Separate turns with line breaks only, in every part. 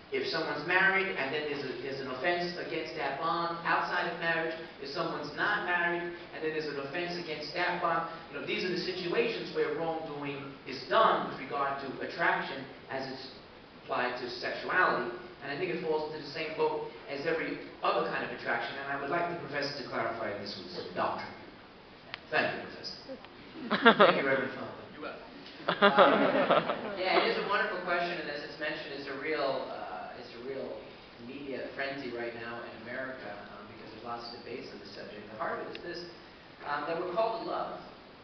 If someone's married and then there's an offense against that bond outside of marriage, if someone's not married and then there's an offense against that bond, these are the situations where wrongdoing is done with regard to attraction as it's applied to sexuality. And I think it falls into the same boat as every other kind of attraction, and I would like the professor to clarify this was doctrine. Thank you, Professor. Thank you, Reverend Father.
You bet.
Yeah, it is a wonderful question, and as it's mentioned, it's a real media frenzy right now in America because there's lots of debates on the subject. The heart of it is this: that we're called to love,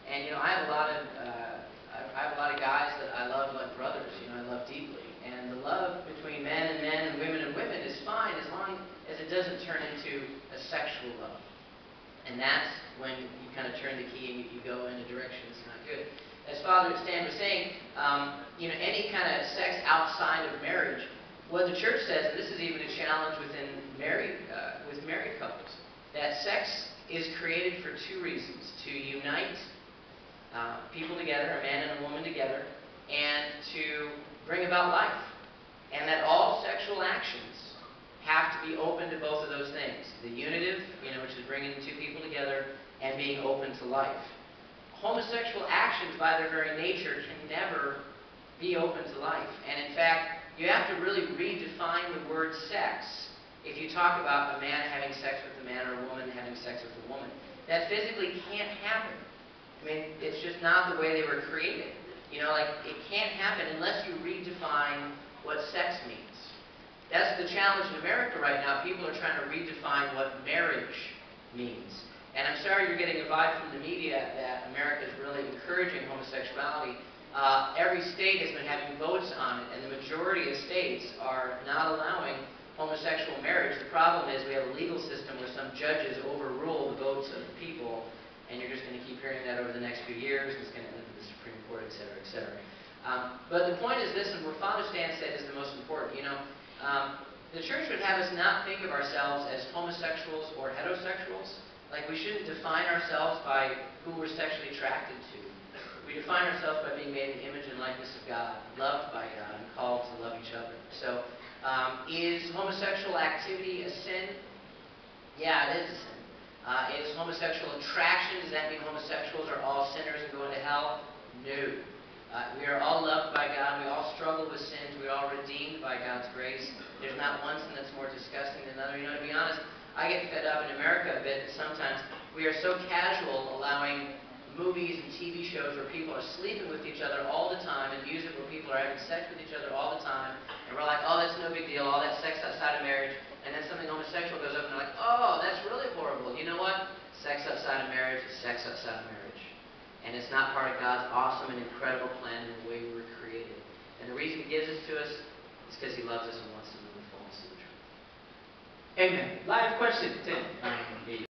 and I have a lot of guys that I love like brothers. I love deeply, and the love between men and women is fine as long as it doesn't turn into a sexual love, and that's when you kind of turn the key and you go in a direction that's not good. As Father Stan was saying, any kind of sex outside of marriage, what the church says, and this is even a challenge within with married couples, that sex is created for two reasons: to unite people together, a man and a woman together, and to bring about life. And that all sexual actions have to be open to both of those things: the unitive, which is bringing two people together, and being open to life. Homosexual actions, by their very nature, can never be open to life. And in fact, you have to really redefine the word sex if you talk about a man having sex with a man or a woman having sex with a woman. That physically can't happen. It's just not the way they were created. It can't happen unless you redefine what sex means. That's the challenge in America right now. People are trying to redefine what marriage means. And I'm sorry you're getting a vibe from the media that America is really encouraging homosexuality. Every state has been having votes on it, and the majority of states are not allowing homosexual marriage. The problem is we have a legal system where some judges overrule the votes of the people, and you're just going to keep hearing that over the next few years, and it's going to end up in the Supreme Court, et cetera, et cetera. But the point is this, and what Father Stan said is the most important. The church would have us not think of ourselves as homosexuals or heterosexuals. Like, we shouldn't define ourselves by who we're sexually attracted to. We define ourselves by being made in the image and likeness of God, loved by God, and called to love each other. So, is homosexual activity a sin? Yeah, it is a sin. Is homosexual attraction, does that mean homosexuals are all sinners and go into hell? No. We are all loved by God. We all struggle with sins. We are all redeemed by God's grace. There's not one sin that's more disgusting than another. To be honest, I get fed up in America a bit sometimes. We are so casual allowing movies and TV shows where people are sleeping with each other all the time, and music where people are having sex with each other all the time, and we're like, oh, that's no big deal, all that sex outside of marriage, and then something homosexual goes up and they're like, oh, that's really horrible. You know what? Sex outside of marriage is sex outside of marriage. And it's not part of God's awesome and incredible plan in the way we were created. And the reason He gives this to us is because He loves us and wants to live in the fullness of the truth.
Amen. Live question, Tim.